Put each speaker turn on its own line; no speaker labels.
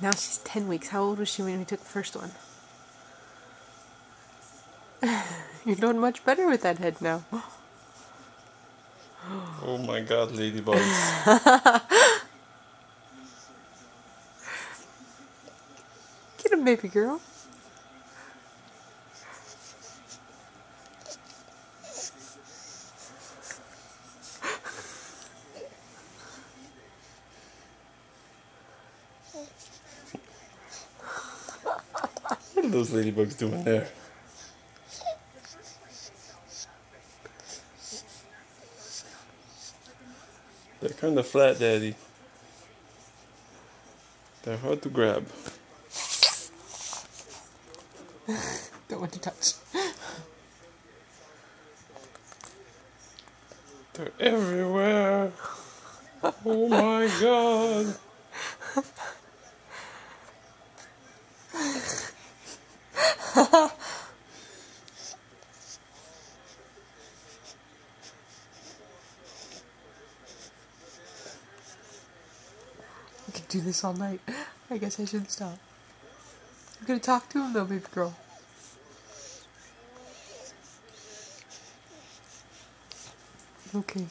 Now she's 10 weeks. How old was she when we took the first one? You're doing much better with that head now.
Oh my god, ladybugs.
Get him, baby girl.
What are those ladybugs doing there? They're kind of flat, Daddy. They're hard to grab.
Don't want to touch.
They're everywhere. Oh my god.
We could do this all night. I guess I should stop. I'm gonna talk to him though, baby girl. Okay.